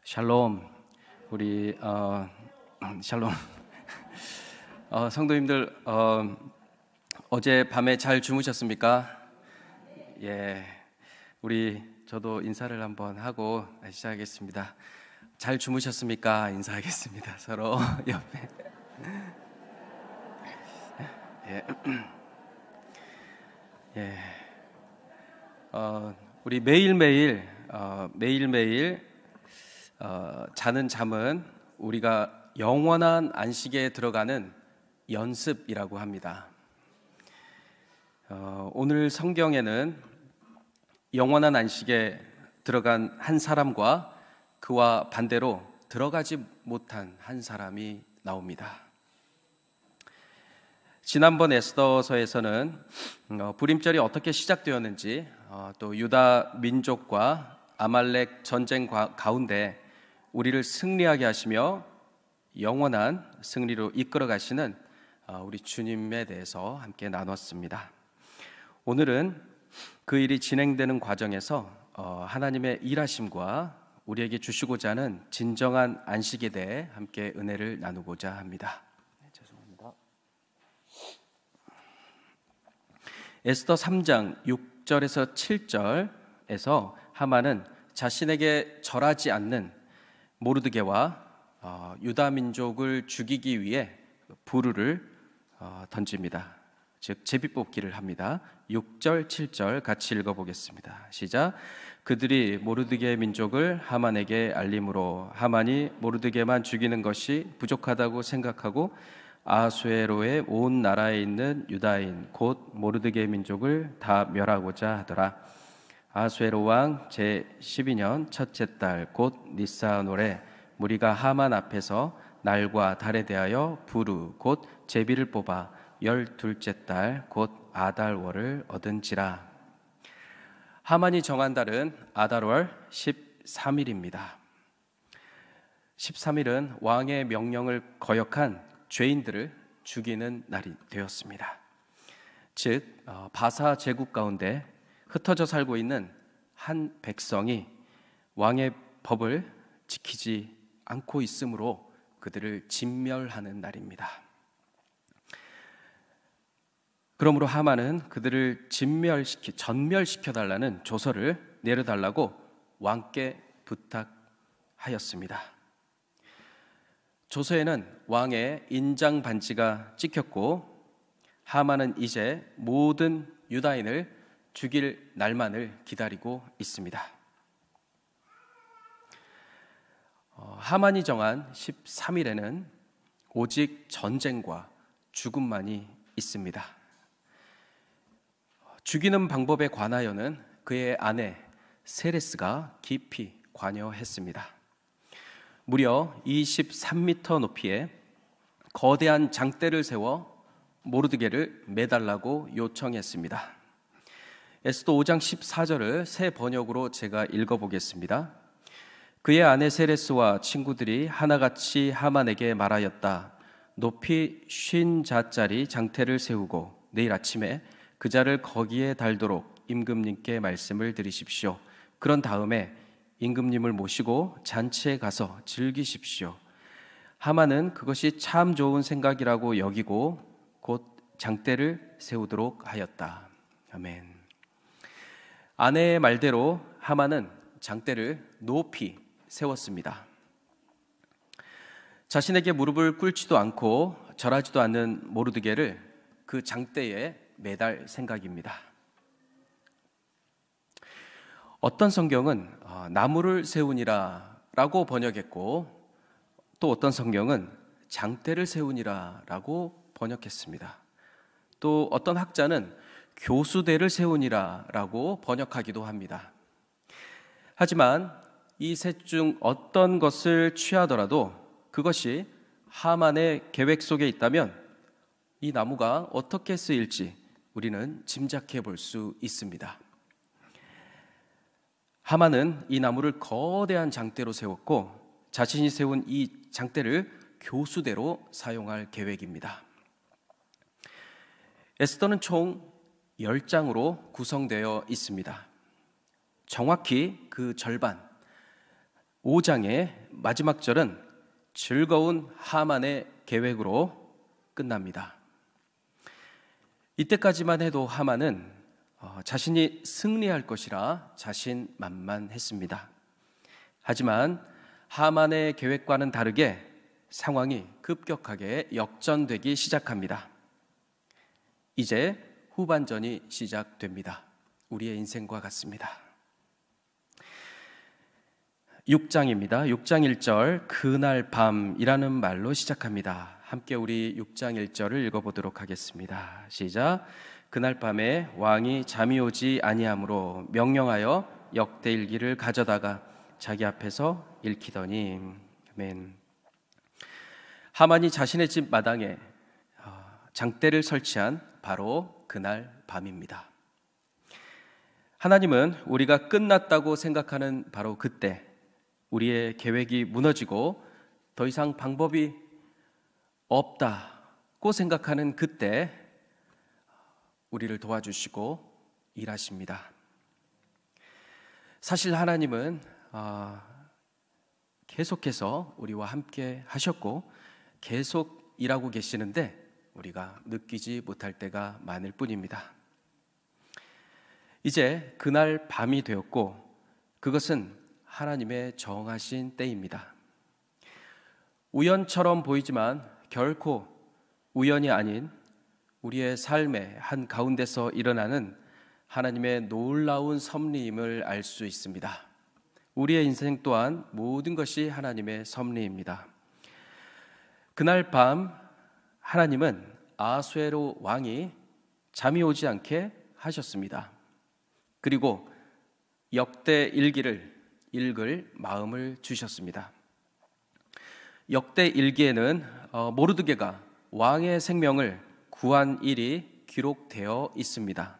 샬롬. 우리 샬롬. 성도님들, 어제 밤에 잘 주무셨습니까? 예, 저도 인사를 한번 하고 시작하겠습니다. 잘 주무셨습니까? 인사하겠습니다. 서로 옆에. 예. 우리 매일매일 자는 잠은 우리가 영원한 안식에 들어가는 연습이라고 합니다. 오늘 성경에는 영원한 안식에 들어간 한 사람과 그와 반대로 들어가지 못한 한 사람이 나옵니다. 지난번 에스더서에서는 불임절이 어떻게 시작되었는지, 또 유다 민족과 아말렉 전쟁 가운데 우리를 승리하게 하시며 영원한 승리로 이끌어 가시는 우리 주님에 대해서 함께 나눴습니다. 오늘은 그 일이 진행되는 과정에서 하나님의 일하심과 우리에게 주시고자 하는 진정한 안식에 대해 함께 은혜를 나누고자 합니다. 죄송합니다. 에스더 3장 6절에서 7절에서 하만은 자신에게 절하지 않는 모르드게와 유다 민족을 죽이기 위해 부르를 던집니다. 즉 제비뽑기를 합니다. 6절 7절 같이 읽어보겠습니다. 시작. 그들이 모르드게 민족을 하만에게 알림으로 하만이 모르드게만 죽이는 것이 부족하다고 생각하고 아수에로의 온 나라에 있는 유다인 곧 모르드게 민족을 다 멸하고자 하더라. 아수에로 왕 제12년 첫째 달 곧 니스아놀에 무리가 하만 앞에서 날과 달에 대하여 부르 곧 제비를 뽑아 12째 달 곧 아달월을 얻은지라. 하만이 정한 달은 아달월 13일입니다. 13일은 왕의 명령을 거역한 죄인들을 죽이는 날이 되었습니다. 즉 바사 제국 가운데 흩어져 살고 있는 한 백성이 왕의 법을 지키지 않고 있으므로 그들을 진멸하는 날입니다. 그러므로 하만은 그들을 전멸시켜 달라는 조서를 내려달라고 왕께 부탁하였습니다. 조서에는 왕의 인장 반지가 찍혔고 하만은 이제 모든 유다인을 죽일 날만을 기다리고 있습니다. 하만이 정한 13일에는 오직 전쟁과 죽음만이 있습니다. 죽이는 방법에 관하여는 그의 아내 세레스가 깊이 관여했습니다. 무려 23m 높이의 거대한 장대를 세워 모르드게를 매달라고 요청했습니다. 에스더 5장 14절을 새 번역으로 제가 읽어보겠습니다. 그의 아내 세레스와 친구들이 하나같이 하만에게 말하였다. 높이 50자짜리 장태를 세우고 내일 아침에 그 자를 거기에 달도록 임금님께 말씀을 드리십시오. 그런 다음에 임금님을 모시고 잔치에 가서 즐기십시오. 하만은 그것이 참 좋은 생각이라고 여기고 곧 장대를 세우도록 하였다. 아멘. 아내의 말대로 하만은 장대를 높이 세웠습니다. 자신에게 무릎을 꿇지도 않고 절하지도 않는 모르드게를 그 장대에 매달 생각입니다. 어떤 성경은 나무를 세우니라 라고 번역했고 또 어떤 성경은 장대를 세우니라 라고 번역했습니다. 또 어떤 학자는 교수대를 세우니라 라고 번역하기도 합니다. 하지만 이 셋 중 어떤 것을 취하더라도 그것이 하만의 계획 속에 있다면 이 나무가 어떻게 쓰일지 우리는 짐작해 볼 수 있습니다. 하만은 이 나무를 거대한 장대로 세웠고 자신이 세운 이 장대를 교수대로 사용할 계획입니다. 에스더는 총 10장으로 구성되어 있습니다. 정확히 그 절반, 5장의 마지막 절은 즐거운 하만의 계획으로 끝납니다. 이때까지만 해도 하만은 자신이 승리할 것이라 자신만만했습니다. 하지만 하만의 계획과는 다르게 상황이 급격하게 역전되기 시작합니다. 이제 후반전이 시작됩니다. 우리의 인생과 같습니다. 6장입니다. 6장 1절 그날 밤이라는 말로 시작합니다. 함께 우리 6장 1절을 읽어보도록 하겠습니다. 시작. 그날 밤에 왕이 잠이 오지 아니하므로 명령하여 역대일기를 가져다가 자기 앞에서 읽히더니. 아멘. 하만이 자신의 집 마당에 장대를 설치한 바로 그날 밤입니다. 하나님은 우리가 끝났다고 생각하는 바로 그때, 우리의 계획이 무너지고 더 이상 방법이 없다고 생각하는 그때 우리를 도와주시고 일하십니다. 사실 하나님은 계속해서 우리와 함께 하셨고 계속 일하고 계시는데 우리가 느끼지 못할 때가 많을 뿐입니다. 이제 그날 밤이 되었고 그것은 하나님의 정하신 때입니다. 우연처럼 보이지만 결코 우연이 아닌 우리의 삶의 한 가운데서 일어나는 하나님의 놀라운 섭리임을 알 수 있습니다. 우리의 인생 또한 모든 것이 하나님의 섭리입니다. 그날 밤 하나님은 아수에로 왕이 잠이 오지 않게 하셨습니다. 그리고 역대 일기를 읽을 마음을 주셨습니다. 역대 일기에는 모르드게가 왕의 생명을 구한 일이 기록되어 있습니다.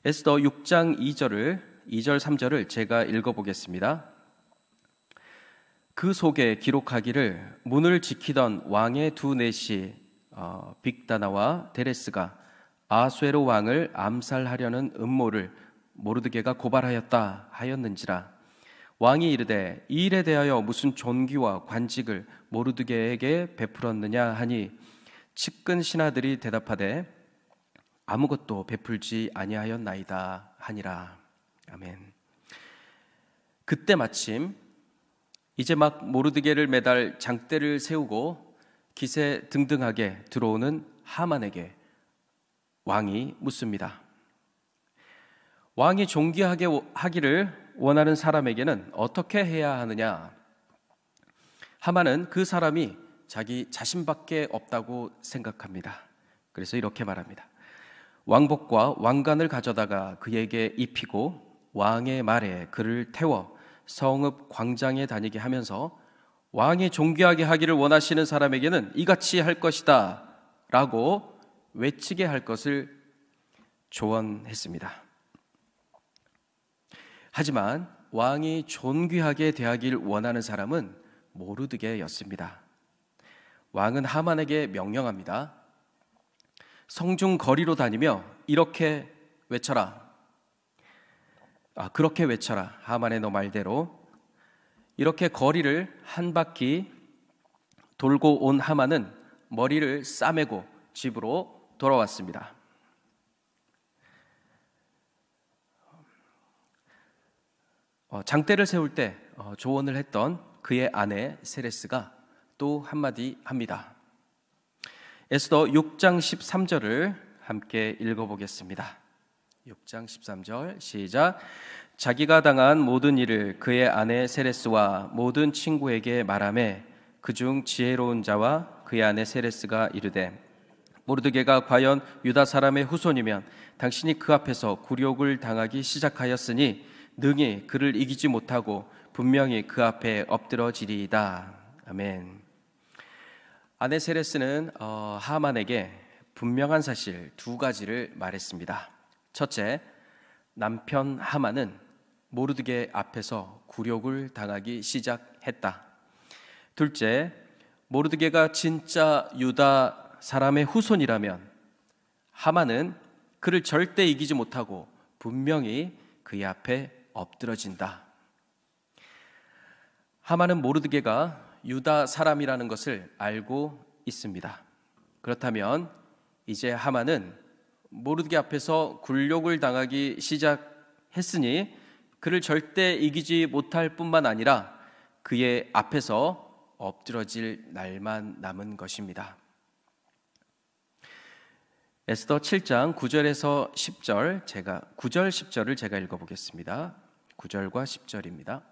에스더 6장 2절 3절을 제가 읽어보겠습니다. 그 속에 기록하기를 문을 지키던 왕의 두 내시 빅다나와 데레스가 아수에로 왕을 암살하려는 음모를 모르드게가 고발하였다 하였는지라. 왕이 이르되 이 일에 대하여 무슨 존귀와 관직을 모르드게에게 베풀었느냐 하니 측근 신하들이 대답하되 아무것도 베풀지 아니하였나이다 하니라. 아멘. 그때 마침 이제 막 모르드게를 매달 장대를 세우고 기세 등등하게 들어오는 하만에게 왕이 묻습니다. 왕이 존귀하게 하기를 원하는 사람에게는 어떻게 해야 하느냐? 하만은 그 사람이 자기 자신밖에 없다고 생각합니다. 그래서 이렇게 말합니다. 왕복과 왕관을 가져다가 그에게 입히고 왕의 말에 그를 태워 성읍 광장에 다니게 하면서 왕이 존귀하게 하기를 원하시는 사람에게는 이같이 할 것이다 라고 외치게 할 것을 조언했습니다. 하지만 왕이 존귀하게 대하길 원하는 사람은 모르드게였습니다. 왕은 하만에게 명령합니다. 성중 거리로 다니며 이렇게 외쳐라. 그렇게 외쳐라. 하만의 너 말대로 이렇게 거리를 한 바퀴 돌고 온 하만은 머리를 싸매고 집으로 돌아왔습니다. 장대를 세울 때 조언을 했던 그의 아내 세레스가 또 한마디 합니다. 에스더 6장 13절을 함께 읽어보겠습니다. 6장 13절 시작. 자기가 당한 모든 일을 그의 아내 세레스와 모든 친구에게 말하매 그중 지혜로운 자와 그의 아내 세레스가 이르되 모르드게가 과연 유다 사람의 후손이면 당신이 그 앞에서 굴욕을 당하기 시작하였으니 능히 그를 이기지 못하고 분명히 그 앞에 엎드러지리이다. 아멘. 아내 세레스는 하만에게 분명한 사실 두 가지를 말했습니다. 첫째, 남편 하만은 모르드게 앞에서 굴욕을 당하기 시작했다. 둘째, 모르드게가 진짜 유다 사람의 후손이라면 하만은 그를 절대 이기지 못하고 분명히 그의 앞에 엎드러진다. 하만은 모르드게가 유다 사람이라는 것을 알고 있습니다. 그렇다면 이제 하만은 모르드게 앞에서 굴욕을 당하기 시작했으니 그를 절대 이기지 못할 뿐만 아니라 그의 앞에서 엎드러질 날만 남은 것입니다. 에스더 7장 9절에서 10절, 9절 10절을 제가 읽어보겠습니다. 9절과 10절입니다.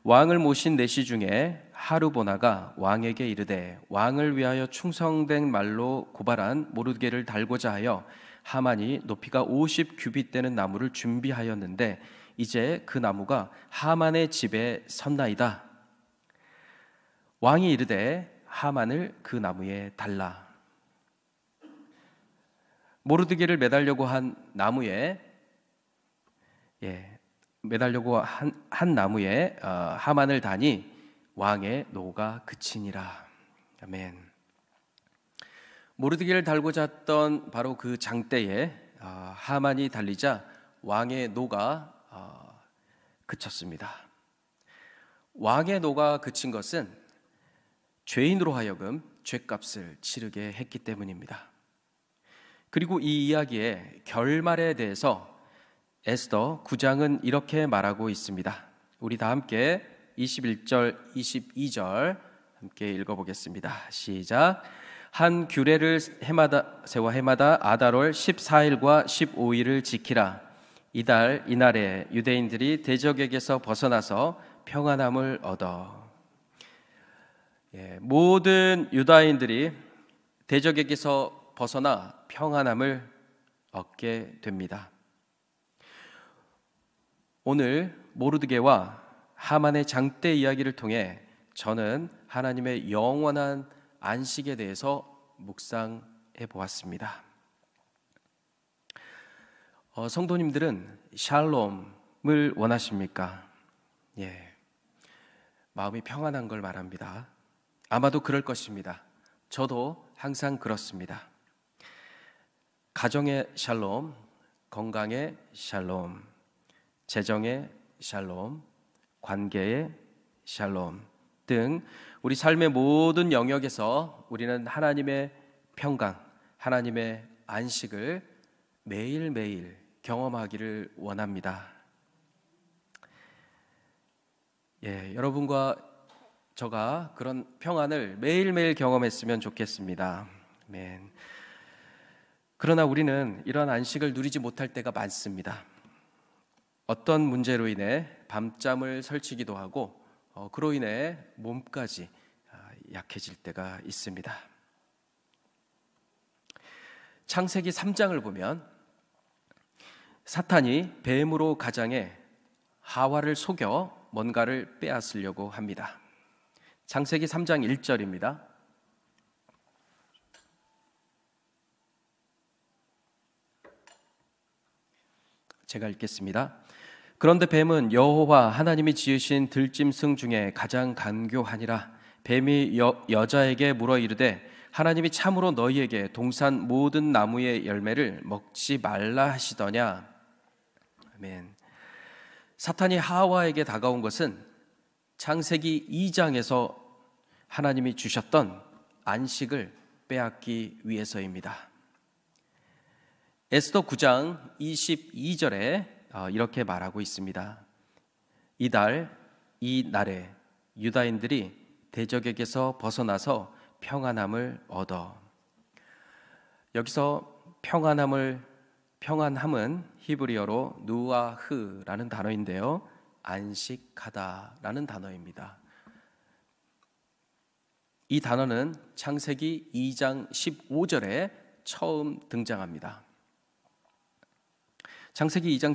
왕을 모신 내시 중에 하르보나가 왕에게 이르되 왕을 위하여 충성된 말로 고발한 모르드게를 달고자 하여 하만이 높이가 50규빗 되는 나무를 준비하였는데 이제 그 나무가 하만의 집에 섰나이다. 왕이 이르되 하만을 그 나무에 달라. 모르드게를 매달려고 한 나무에 한 나무에 하만을 다니 왕의 노가 그치니라. 아멘. 모르드게를 달고자 했던 바로 그 장대에 하만이 달리자 왕의 노가 그쳤습니다. 왕의 노가 그친 것은 죄인으로 하여금 죄값을 치르게 했기 때문입니다. 그리고 이 이야기의 결말에 대해서 에스더 9장은 이렇게 말하고 있습니다. 우리 다 함께 21절, 22절 함께 읽어보겠습니다. 시작. 한 규례를 해마다 아달월 14일과 15일을 지키라. 이날에 유대인들이 대적에게서 벗어나서 평안함을 얻어. 모든 유다인들이 대적에게서 벗어나 평안함을 얻게 됩니다. 오늘 모르드게와 하만의 장대 이야기를 통해 저는 하나님의 영원한 안식에 대해서 묵상해 보았습니다. 성도님들은 샬롬을 원하십니까? 마음이 평안한 걸 말합니다. 아마도 그럴 것입니다. 저도 항상 그렇습니다. 가정의 샬롬, 건강의 샬롬, 재정의 샬롬, 관계의 샬롬 등 우리 삶의 모든 영역에서 우리는 하나님의 평강, 하나님의 안식을 매일매일 경험하기를 원합니다. 여러분과 저가 그런 평안을 매일매일 경험했으면 좋겠습니다. 아멘. 그러나 우리는 이런 안식을 누리지 못할 때가 많습니다. 어떤 문제로 인해 밤잠을 설치기도 하고 그로 인해 몸까지 약해질 때가 있습니다. 창세기 3장을 보면 사탄이 뱀으로 가장해 하와를 속여 뭔가를 빼앗으려고 합니다. 창세기 3장 1절입니다. 제가 읽겠습니다. 그런데 뱀은 여호와 하나님이 지으신 들짐승 중에 가장 간교하니라. 뱀이 여자에게 물어 이르되 하나님이 참으로 너희에게 동산 모든 나무의 열매를 먹지 말라 하시더냐. 아멘. 사탄이 하와에게 다가온 것은 창세기 2장에서 하나님이 주셨던 안식을 빼앗기 위해서입니다. 에스더 9장 22절에 이렇게 말하고 있습니다. 이날에 유다인들이 대적에게서 벗어나서 평안함을 얻어. 여기서 평안함은 히브리어로 누아흐라는 단어인데요, 안식하다라는 단어입니다. 이 단어는 창세기 2장 15절에 처음 등장합니다. 창세기 2장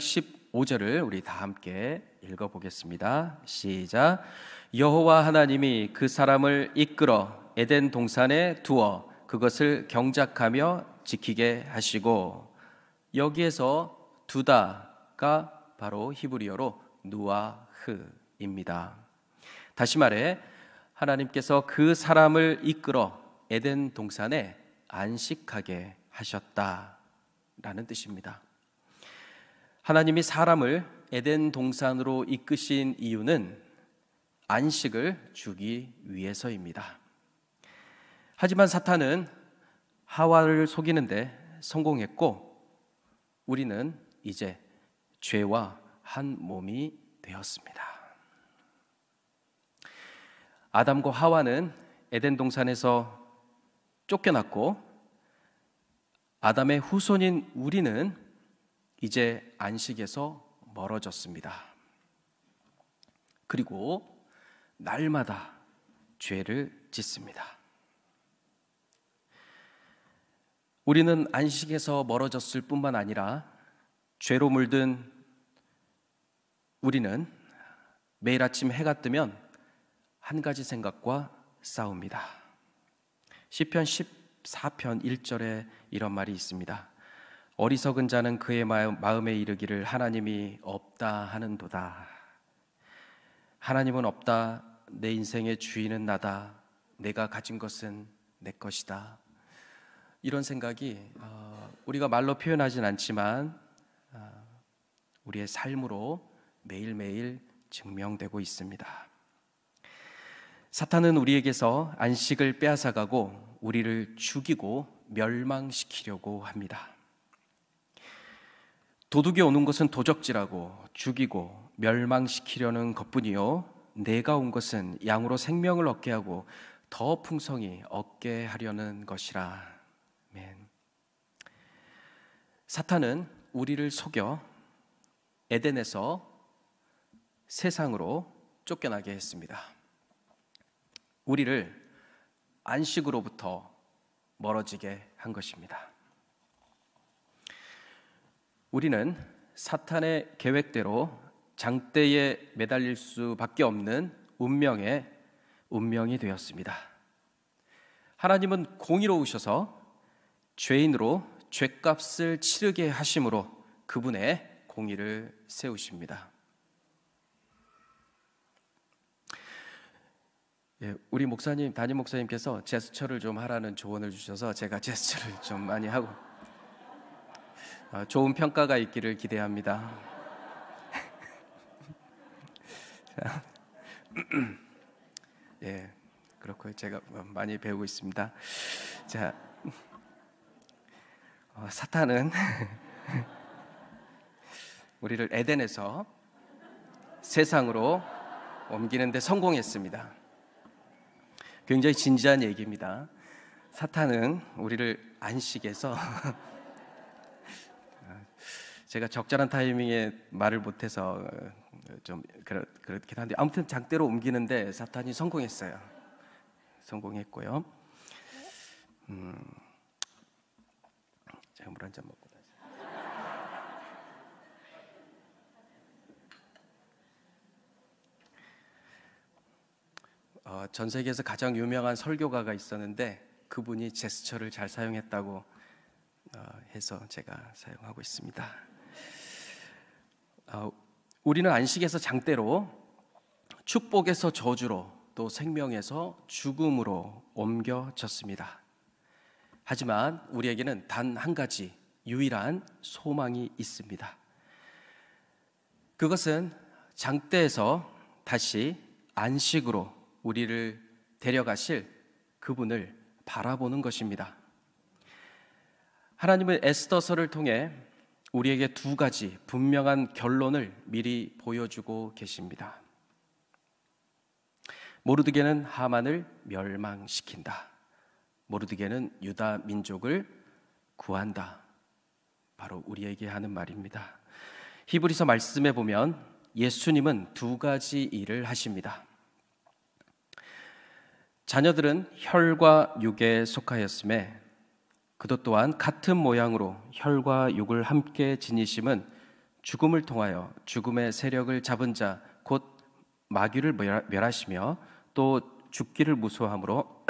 15절을 우리 다 함께 읽어보겠습니다. 시작. 여호와 하나님이 그 사람을 이끌어 에덴 동산에 두어 그것을 경작하며 지키게 하시고, 여기에서 두다가 바로 히브리어로 누아흐입니다. 다시 말해 하나님께서 그 사람을 이끌어 에덴 동산에 안식하게 하셨다라는 뜻입니다. 하나님이 사람을 에덴 동산으로 이끄신 이유는 안식을 주기 위해서입니다. 하지만 사탄은 하와를 속이는데 성공했고 우리는 이제 죄와 한 몸이 되었습니다. 아담과 하와는 에덴 동산에서 쫓겨났고 아담의 후손인 우리는 이제 안식에서 멀어졌습니다. 그리고 날마다 죄를 짓습니다. 우리는 안식에서 멀어졌을 뿐만 아니라 죄로 물든 우리는 매일 아침 해가 뜨면 한 가지 생각과 싸웁니다. 시편 14편 1절에 이런 말이 있습니다. 어리석은 자는 그의 마음에 이르기를 하나님이 없다 하는도다. 하나님은 없다. 내 인생의 주인은 나다. 내가 가진 것은 내 것이다. 이런 생각이 우리가 말로 표현하진 않지만 우리의 삶으로 매일매일 증명되고 있습니다. 사탄은 우리에게서 안식을 빼앗아가고 우리를 죽이고 멸망시키려고 합니다. 도둑이 오는 것은 도적질하고 죽이고 멸망시키려는 것뿐이요 내가 온 것은 양으로 생명을 얻게 하고 더 풍성히 얻게 하려는 것이라. 아멘. 사탄은 우리를 속여 에덴에서 세상으로 쫓겨나게 했습니다. 우리를 안식으로부터 멀어지게 한 것입니다. 우리는 사탄의 계획대로 장대에 매달릴 수밖에 없는 운명이 되었습니다. 하나님은 공의로우셔서 죄인으로 죄값을 치르게 하심으로 그분의 공의를 세우십니다. 우리 목사님, 담임 목사님께서 제스처를 좀 하라는 조언을 주셔서 제가 제스처를 좀 많이 하고 좋은 평가가 있기를 기대합니다. 예, 그렇고요. 제가 많이 배우고 있습니다. 자, 사탄은 우리를 에덴에서 세상으로 옮기는 데 성공했습니다. 굉장히 진지한 얘기입니다. 사탄은 우리를 안식에서 제가 적절한 타이밍에 말을 못해서 좀 그렇긴 한데 아무튼 장대로 옮기는데 사탄이 성공했어요. 성공했고요. 제가 물 한 잔 먹고 전 세계에서 가장 유명한 설교가가 있었는데 그분이 제스처를 잘 사용했다고 해서 제가 사용하고 있습니다. 우리는 안식에서 장대로, 축복에서 저주로, 또 생명에서 죽음으로 옮겨졌습니다. 하지만 우리에게는 단 한 가지 유일한 소망이 있습니다. 그것은 장대에서 다시 안식으로 우리를 데려가실 그분을 바라보는 것입니다. 하나님은 에스더서를 통해 우리에게 두 가지 분명한 결론을 미리 보여주고 계십니다. 모르드게는 하만을 멸망시킨다. 모르드게는 유다 민족을 구한다. 바로 우리에게 하는 말입니다. 히브리서 말씀에 보면 예수님은 두 가지 일을 하십니다. 자녀들은 혈과 육에 속하였음에 그도 또한 같은 모양으로 혈과 육을 함께 지니심은 죽음을 통하여 죽음의 세력을 잡은 자 곧 마귀를 멸하시며 또 죽기를 무서워함으로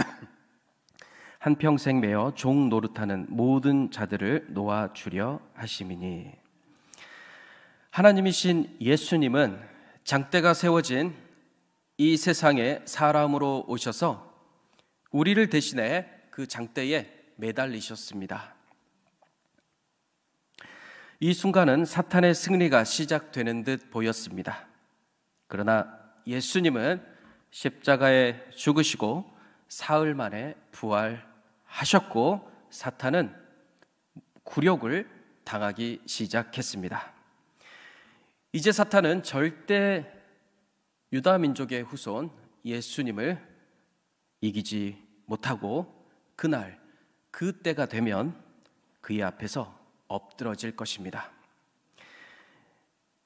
한평생 매어 종 노릇하는 모든 자들을 놓아주려 하심이니. 하나님이신 예수님은 장대가 세워진 이 세상에 사람으로 오셔서 우리를 대신해 그 장대에 매달리셨습니다. 이 순간은 사탄의 승리가 시작되는 듯 보였습니다. 그러나 예수님은 십자가에 죽으시고 사흘 만에 부활하셨고 사탄은 굴욕을 당하기 시작했습니다. 이제 사탄은 절대 유다 민족의 후손 예수님을 이기지 못하고 그날 그때가 되면 그의 앞에서 엎드러질 것입니다.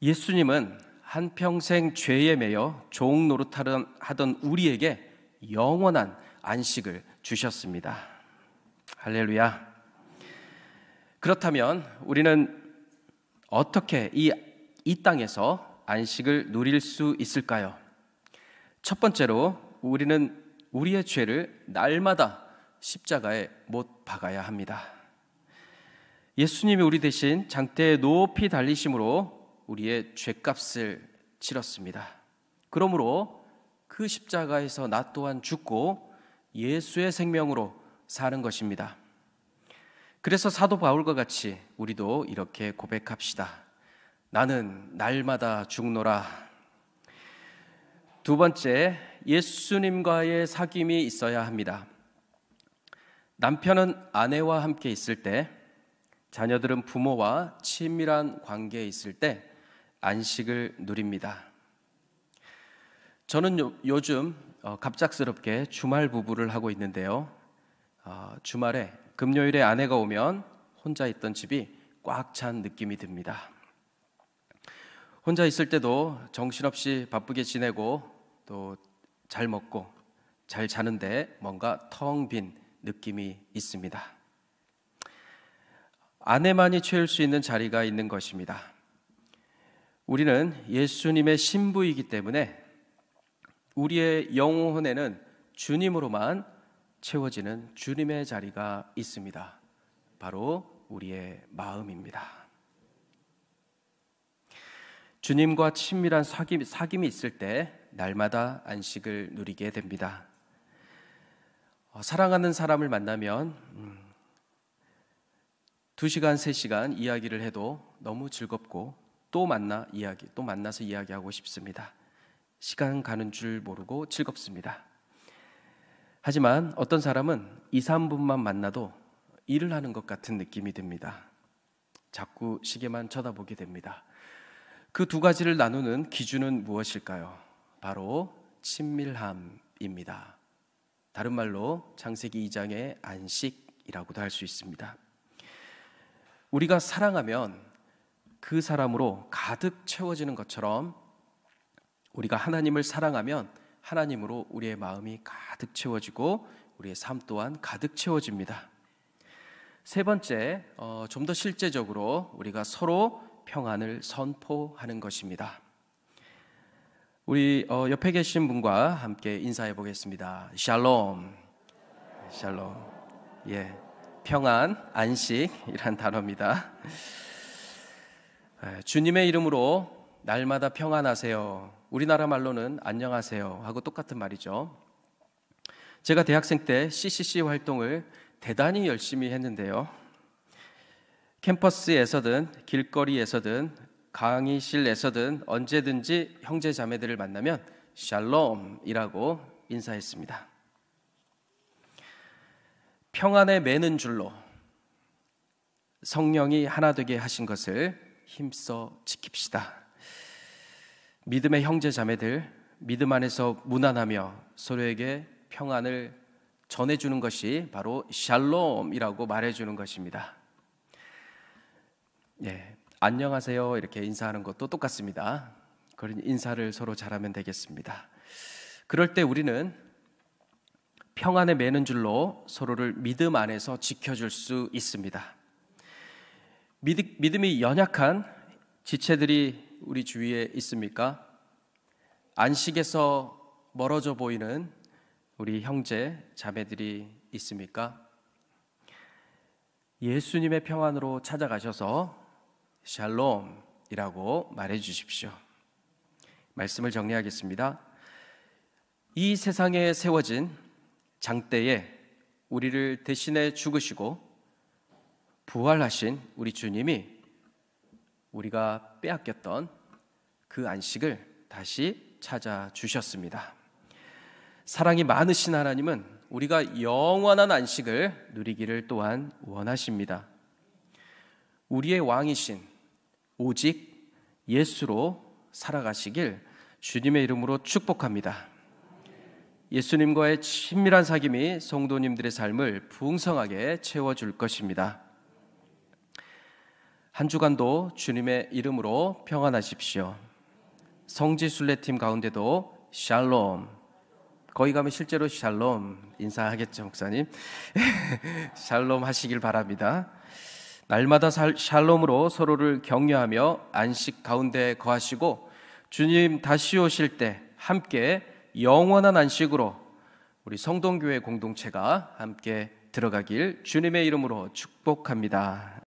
예수님은 한평생 죄에 매여 종 노릇하던 우리에게 영원한 안식을 주셨습니다. 할렐루야. 그렇다면 우리는 어떻게 이 땅에서 안식을 누릴 수 있을까요? 첫 번째로 우리는 우리의 죄를 날마다 십자가에 못 박아야 합니다. 예수님이 우리 대신 장대에 높이 달리심으로 우리의 죄값을 치렀습니다. 그러므로 그 십자가에서 나 또한 죽고 예수의 생명으로 사는 것입니다. 그래서 사도 바울과 같이 우리도 이렇게 고백합시다. 나는 날마다 죽노라. 두 번째, 예수님과의 사귐이 있어야 합니다. 남편은 아내와 함께 있을 때, 자녀들은 부모와 친밀한 관계에 있을 때 안식을 누립니다. 저는 요즘 갑작스럽게 주말 부부를 하고 있는데요. 주말에 금요일에 아내가 오면 혼자 있던 집이 꽉 찬 느낌이 듭니다. 혼자 있을 때도 정신없이 바쁘게 지내고 또 잘 먹고 잘 자는데 뭔가 텅 빈 느낌이 있습니다. 아내만이 채울 수 있는 자리가 있는 것입니다. 우리는 예수님의 신부이기 때문에 우리의 영혼에는 주님으로만 채워지는 주님의 자리가 있습니다. 바로 우리의 마음입니다. 주님과 친밀한 사귐이 있을 때 날마다 안식을 누리게 됩니다. 사랑하는 사람을 만나면 2시간, 3시간 이야기를 해도 너무 즐겁고 또 만나서 이야기하고 싶습니다. 시간 가는 줄 모르고 즐겁습니다. 하지만 어떤 사람은 2, 3분만 만나도 일을 하는 것 같은 느낌이 듭니다. 자꾸 시계만 쳐다보게 됩니다. 그 두 가지를 나누는 기준은 무엇일까요? 바로 친밀함입니다. 다른 말로 창세기 2장의 안식이라고도 할 수 있습니다. 우리가 사랑하면 그 사람으로 가득 채워지는 것처럼 우리가 하나님을 사랑하면 하나님으로 우리의 마음이 가득 채워지고 우리의 삶 또한 가득 채워집니다. 세 번째, 좀 더 실제적으로 우리가 서로 평안을 선포하는 것입니다. 우리 옆에 계신 분과 함께 인사해 보겠습니다. 샬롬. 샬롬. 예, 평안, 안식이란 단어입니다. 주님의 이름으로 날마다 평안하세요. 우리나라 말로는 안녕하세요 하고 똑같은 말이죠. 제가 대학생 때 CCC 활동을 대단히 열심히 했는데요. 캠퍼스에서든 길거리에서든 강의실에서든 언제든지 형제 자매들을 만나면 샬롬이라고 인사했습니다. 평안에 매는 줄로 성령이 하나 되게 하신 것을 힘써 지킵시다. 믿음의 형제 자매들, 믿음 안에서 무난하며 서로에게 평안을 전해주는 것이 바로 샬롬이라고 말해주는 것입니다. 예, 안녕하세요 이렇게 인사하는 것도 똑같습니다. 그런 인사를 서로 잘하면 되겠습니다. 그럴 때 우리는 평안에 매는 줄로 서로를 믿음 안에서 지켜줄 수 있습니다. 믿음이 연약한 지체들이 우리 주위에 있습니까? 안식에서 멀어져 보이는 우리 형제, 자매들이 있습니까? 예수님의 평안으로 찾아가셔서 샬롬이라고 말해 주십시오. 말씀을 정리하겠습니다. 이 세상에 세워진 장대에 우리를 대신해 죽으시고 부활하신 우리 주님이 우리가 빼앗겼던 그 안식을 다시 찾아주셨습니다. 사랑이 많으신 하나님은 우리가 영원한 안식을 누리기를 또한 원하십니다. 우리의 왕이신 오직 예수로 살아가시길 주님의 이름으로 축복합니다. 예수님과의 친밀한 사귐이 성도님들의 삶을 풍성하게 채워줄 것입니다. 한 주간도 주님의 이름으로 평안하십시오. 성지순례팀 가운데도 샬롬, 거기 가면 실제로 샬롬 인사하겠죠, 목사님? 샬롬 하시길 바랍니다. 날마다 샬롬으로 서로를 격려하며 안식 가운데 거하시고 주님 다시 오실 때 함께 영원한 안식으로 우리 성동교회 공동체가 함께 들어가길 주님의 이름으로 축복합니다.